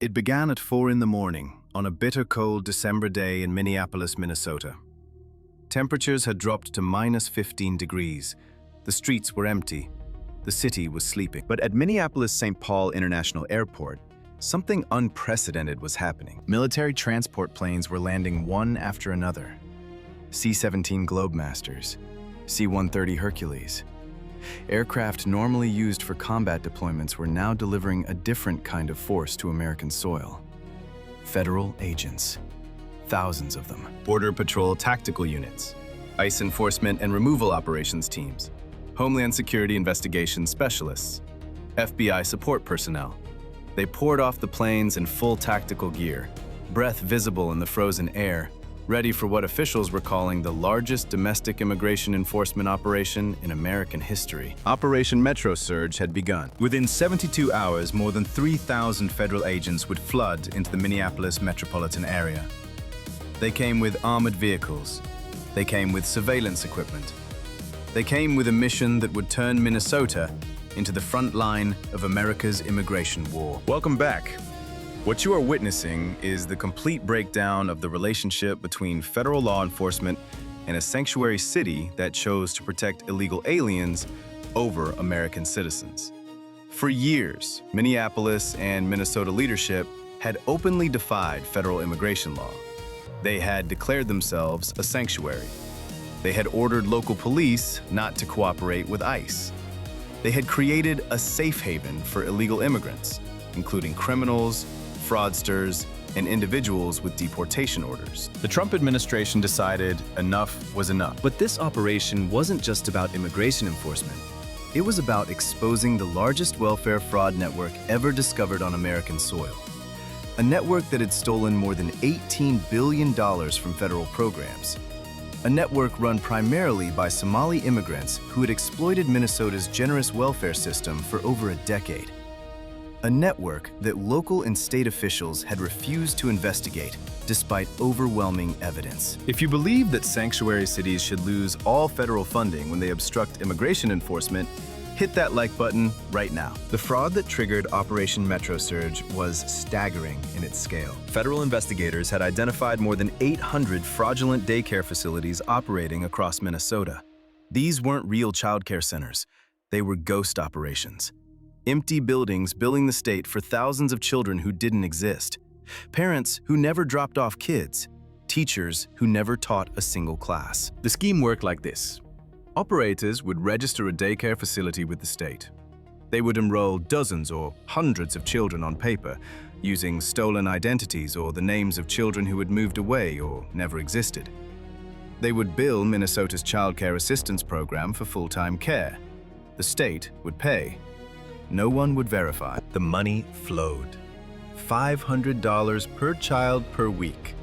It began at 4 in the morning on a bitter cold December day in Minneapolis, Minnesota. Temperatures had dropped to -15 degrees. The streets were empty. The city was sleeping. But at Minneapolis-St. Paul International Airport, something unprecedented was happening. Military transport planes were landing one after another. C-17 Globemasters, C-130 Hercules. Aircraft normally used for combat deployments were now delivering a different kind of force to American soil. Federal agents. Thousands of them. Border Patrol tactical units, ICE enforcement and removal operations teams, Homeland Security investigation specialists, FBI support personnel. They poured off the planes in full tactical gear, breath visible in the frozen air, ready for what officials were calling the largest domestic immigration enforcement operation in American history. Operation Metro Surge had begun. Within 72 hours, more than 3,000 federal agents would flood into the Minneapolis metropolitan area. They came with armored vehicles. They came with surveillance equipment. They came with a mission that would turn Minnesota into the front line of America's immigration war. Welcome back. What you are witnessing is the complete breakdown of the relationship between federal law enforcement and a sanctuary city that chose to protect illegal aliens over American citizens. For years, Minneapolis and Minnesota leadership had openly defied federal immigration law. They had declared themselves a sanctuary. They had ordered local police not to cooperate with ICE. They had created a safe haven for illegal immigrants, including criminals, fraudsters, and individuals with deportation orders. The Trump administration decided enough was enough. But this operation wasn't just about immigration enforcement. It was about exposing the largest welfare fraud network ever discovered on American soil. A network that had stolen more than $18 billion from federal programs. A network run primarily by Somali immigrants who had exploited Minnesota's generous welfare system for over a decade. A network that local and state officials had refused to investigate, despite overwhelming evidence. If you believe that sanctuary cities should lose all federal funding when they obstruct immigration enforcement, hit that like button right now. The fraud that triggered Operation Metro Surge was staggering in its scale. Federal investigators had identified more than 800 fraudulent daycare facilities operating across Minnesota. These weren't real childcare centers. They were ghost operations. Empty buildings billing the state for thousands of children who didn't exist. Parents who never dropped off kids. Teachers who never taught a single class. The scheme worked like this. Operators would register a daycare facility with the state. They would enroll dozens or hundreds of children on paper, using stolen identities or the names of children who had moved away or never existed. They would bill Minnesota's Child Care Assistance Program for full-time care. The state would pay. No one would verify. The money flowed. $500 per child per week.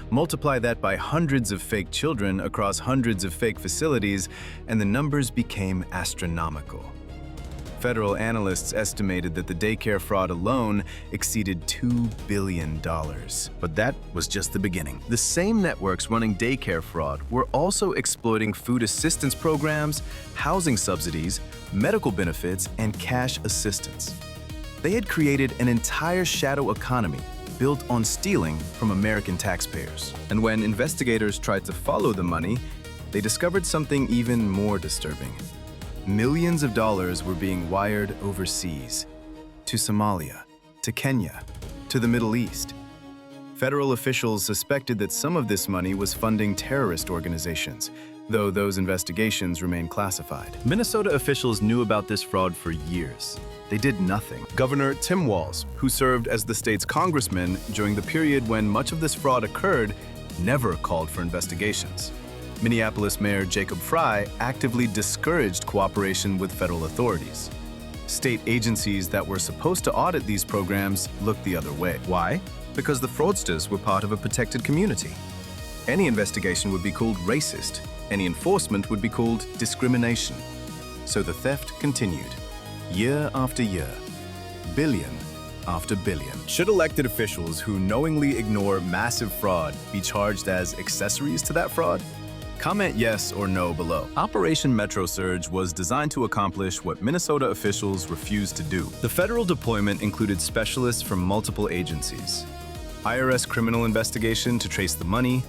Multiply that by hundreds of fake children across hundreds of fake facilities, and the numbers became astronomical. Federal analysts estimated that the daycare fraud alone exceeded $2 billion. But that was just the beginning. The same networks running daycare fraud were also exploiting food assistance programs, housing subsidies, medical benefits, and cash assistance. They had created an entire shadow economy built on stealing from American taxpayers. And when investigators tried to follow the money, they discovered something even more disturbing. Millions of dollars were being wired overseas, to Somalia, to Kenya, to the Middle East. Federal officials suspected that some of this money was funding terrorist organizations, though those investigations remain classified. Minnesota officials knew about this fraud for years. They did nothing. Governor Tim Walz, who served as the state's congressman during the period when much of this fraud occurred, never called for investigations. Minneapolis Mayor Jacob Frey actively discouraged cooperation with federal authorities. State agencies that were supposed to audit these programs looked the other way. Why? Because the fraudsters were part of a protected community. Any investigation would be called racist. Any enforcement would be called discrimination. So the theft continued, year after year, billion after billion. Should elected officials who knowingly ignore massive fraud be charged as accessories to that fraud? Comment yes or no below. Operation Metro Surge was designed to accomplish what Minnesota officials refused to do. The federal deployment included specialists from multiple agencies. IRS criminal investigation to trace the money,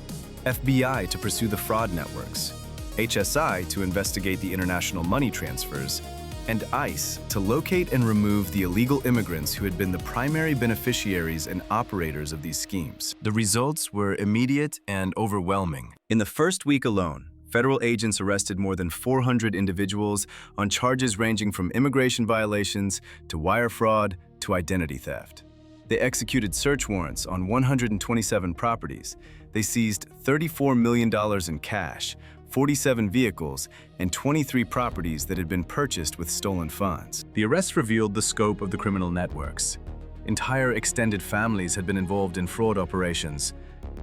FBI to pursue the fraud networks, HSI to investigate the international money transfers, and ICE to locate and remove the illegal immigrants who had been the primary beneficiaries and operators of these schemes. The results were immediate and overwhelming. In the first week alone, federal agents arrested more than 400 individuals on charges ranging from immigration violations to wire fraud to identity theft. They executed search warrants on 127 properties. They seized $34 million in cash, 47 vehicles, and 23 properties that had been purchased with stolen funds. The arrests revealed the scope of the criminal networks. Entire extended families had been involved in fraud operations.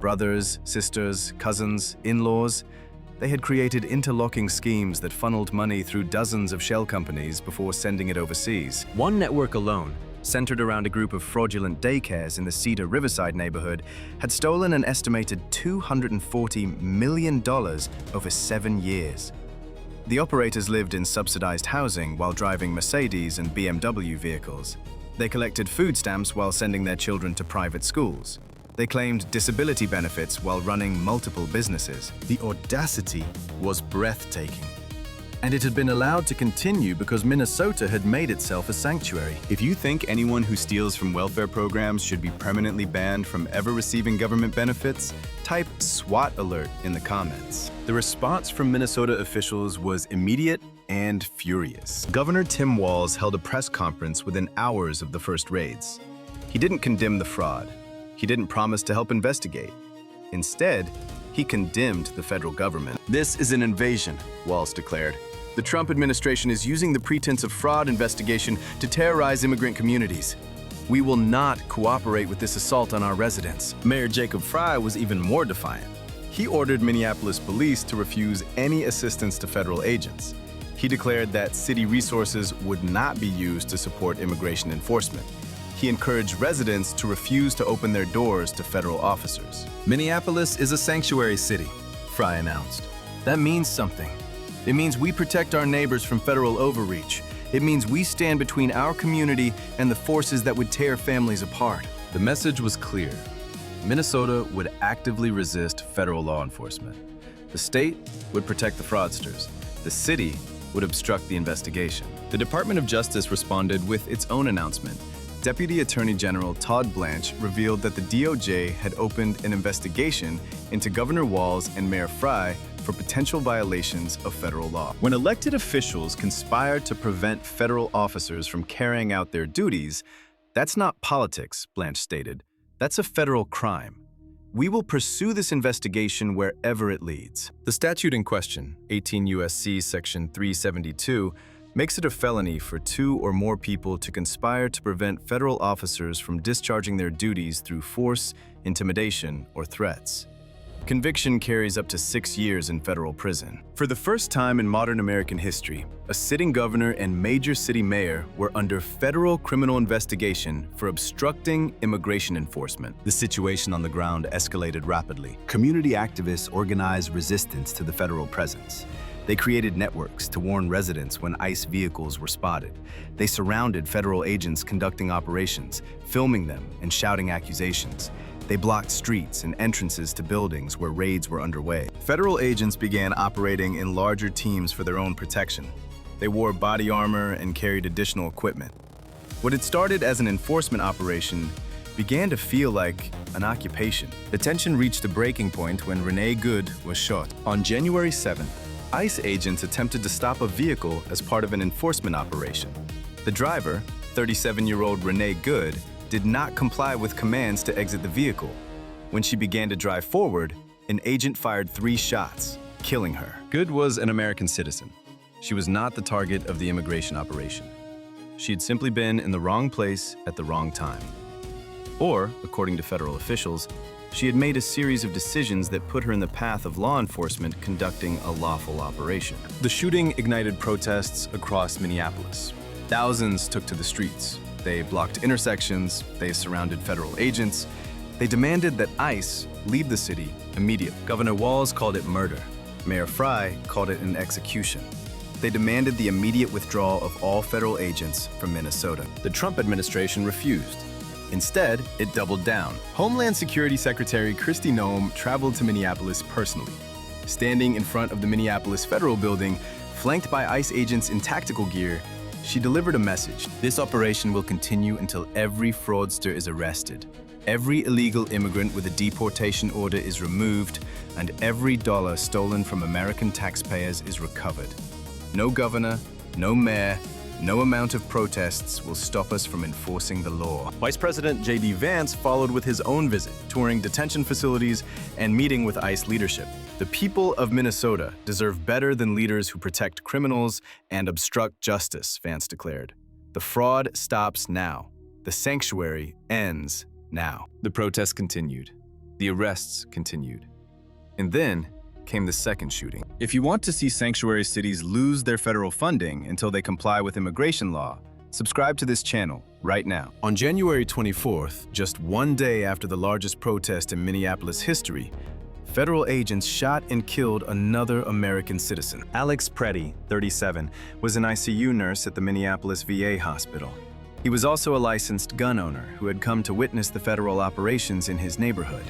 Brothers, sisters, cousins, in-laws. They had created interlocking schemes that funneled money through dozens of shell companies before sending it overseas. One network alone, centered around a group of fraudulent daycares in the Cedar Riverside neighborhood, had stolen an estimated $240 million over 7 years. The operators lived in subsidized housing while driving Mercedes and BMW vehicles. They collected food stamps while sending their children to private schools. They claimed disability benefits while running multiple businesses. The audacity was breathtaking. And it had been allowed to continue because Minnesota had made itself a sanctuary. If you think anyone who steals from welfare programs should be permanently banned from ever receiving government benefits, type SWAT alert in the comments. The response from Minnesota officials was immediate and furious. Governor Tim Walz held a press conference within hours of the first raids. He didn't condemn the fraud. He didn't promise to help investigate. Instead, he condemned the federal government. "This is an invasion," Walz declared. "The Trump administration is using the pretense of fraud investigation to terrorize immigrant communities. We will not cooperate with this assault on our residents." Mayor Jacob Frey was even more defiant. He ordered Minneapolis police to refuse any assistance to federal agents. He declared that city resources would not be used to support immigration enforcement. He encouraged residents to refuse to open their doors to federal officers. "Minneapolis is a sanctuary city," Frey announced. "That means something. It means we protect our neighbors from federal overreach. It means we stand between our community and the forces that would tear families apart." The message was clear. Minnesota would actively resist federal law enforcement. The state would protect the fraudsters. The city would obstruct the investigation. The Department of Justice responded with its own announcement. Deputy Attorney General Todd Blanche revealed that the DOJ had opened an investigation into Governor Walz and Mayor Frey for potential violations of federal law. When elected officials conspire to prevent federal officers from carrying out their duties, that's not politics, Blanche stated. That's a federal crime. We will pursue this investigation wherever it leads. The statute in question, 18 U.S.C. Section 372, makes it a felony for 2 or more people to conspire to prevent federal officers from discharging their duties through force, intimidation, or threats. Conviction carries up to 6 years in federal prison. For the first time in modern American history, a sitting governor and major city mayor were under federal criminal investigation for obstructing immigration enforcement. The situation on the ground escalated rapidly. Community activists organized resistance to the federal presence. They created networks to warn residents when ICE vehicles were spotted. They surrounded federal agents conducting operations, filming them and shouting accusations. They blocked streets and entrances to buildings where raids were underway. Federal agents began operating in larger teams for their own protection. They wore body armor and carried additional equipment. What had started as an enforcement operation began to feel like an occupation. The tension reached a breaking point when Renee Good was shot. On January 7th, ICE agents attempted to stop a vehicle as part of an enforcement operation. The driver, 37-year-old Renee Good, did not comply with commands to exit the vehicle. When she began to drive forward, an agent fired 3 shots, killing her. Good was an American citizen. She was not the target of the immigration operation. She had simply been in the wrong place at the wrong time. Or, according to federal officials, she had made a series of decisions that put her in the path of law enforcement conducting a lawful operation. The shooting ignited protests across Minneapolis. Thousands took to the streets. They blocked intersections, they surrounded federal agents. They demanded that ICE leave the city immediately. Governor Walz called it murder. Mayor Frey called it an execution. They demanded the immediate withdrawal of all federal agents from Minnesota. The Trump administration refused. Instead, it doubled down. Homeland Security Secretary Kristi Noem traveled to Minneapolis personally. Standing in front of the Minneapolis Federal Building, flanked by ICE agents in tactical gear, she delivered a message. This operation will continue until every fraudster is arrested, every illegal immigrant with a deportation order is removed, and every dollar stolen from American taxpayers is recovered. No governor, no mayor, no amount of protests will stop us from enforcing the law. Vice President J.D. Vance followed with his own visit, touring detention facilities and meeting with ICE leadership. The people of Minnesota deserve better than leaders who protect criminals and obstruct justice, Vance declared. The fraud stops now. The sanctuary ends now. The protests continued. The arrests continued. And then came the second shooting. If you want to see sanctuary cities lose their federal funding until they comply with immigration law, subscribe to this channel right now. On January 24th, just one day after the largest protest in Minneapolis history, federal agents shot and killed another American citizen. Alex Preddy, 37, was an ICU nurse at the Minneapolis VA hospital. He was also a licensed gun owner who had come to witness the federal operations in his neighborhood.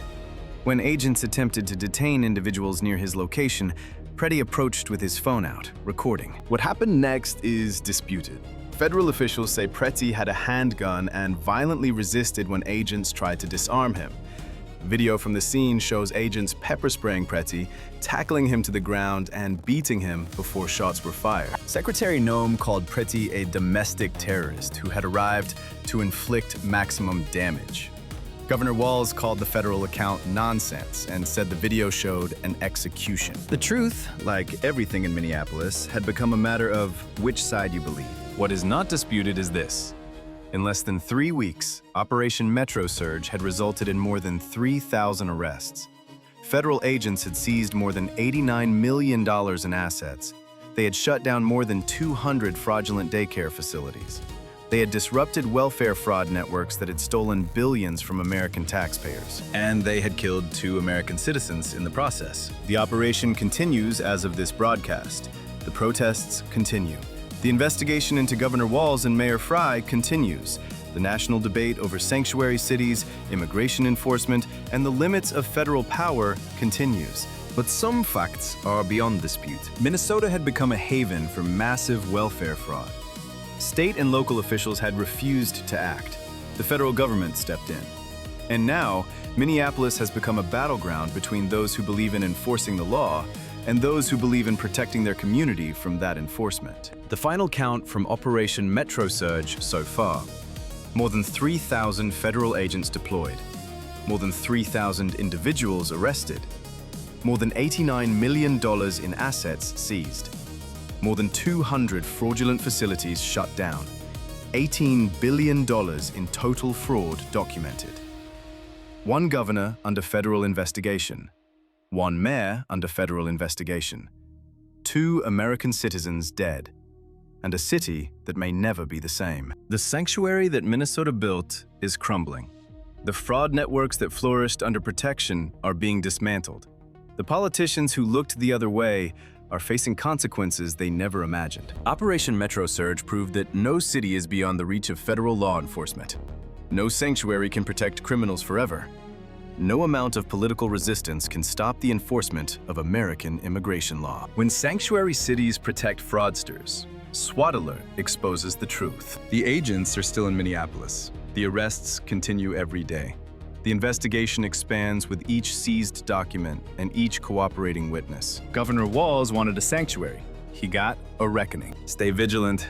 When agents attempted to detain individuals near his location, Preddy approached with his phone out, recording. What happened next is disputed. Federal officials say Preddy had a handgun and violently resisted when agents tried to disarm him. Video from the scene shows agents pepper spraying Preddy, tackling him to the ground and beating him before shots were fired. Secretary Noem called Preddy a domestic terrorist who had arrived to inflict maximum damage. Governor Walz called the federal account nonsense and said the video showed an execution. The truth, like everything in Minneapolis, had become a matter of which side you believe. What is not disputed is this. In less than 3 weeks, Operation Metro Surge had resulted in more than 3,000 arrests. Federal agents had seized more than $89 million in assets. They had shut down more than 200 fraudulent daycare facilities. They had disrupted welfare fraud networks that had stolen billions from American taxpayers. And they had killed 2 American citizens in the process. The operation continues as of this broadcast. The protests continue. The investigation into Governor Walz and Mayor Frey continues. The national debate over sanctuary cities, immigration enforcement, and the limits of federal power continues. But some facts are beyond dispute. Minnesota had become a haven for massive welfare fraud. State and local officials had refused to act. The federal government stepped in. And now, Minneapolis has become a battleground between those who believe in enforcing the law and those who believe in protecting their community from that enforcement. The final count from Operation Metro Surge so far: more than 3,000 federal agents deployed, more than 3,000 individuals arrested, more than $89 million in assets seized, more than 200 fraudulent facilities shut down, $18 billion in total fraud documented. 1 governor under federal investigation, 1 mayor under federal investigation, 2 American citizens dead, and a city that may never be the same. The sanctuary that Minnesota built is crumbling. The fraud networks that flourished under protection are being dismantled. The politicians who looked the other way are facing consequences they never imagined. Operation Metro Surge proved that no city is beyond the reach of federal law enforcement. No sanctuary can protect criminals forever. No amount of political resistance can stop the enforcement of American immigration law. When sanctuary cities protect fraudsters, Swat Alert exposes the truth. The agents are still in Minneapolis. The arrests continue every day. The investigation expands with each seized document and each cooperating witness. Governor Walz wanted a sanctuary. He got a reckoning. Stay vigilant.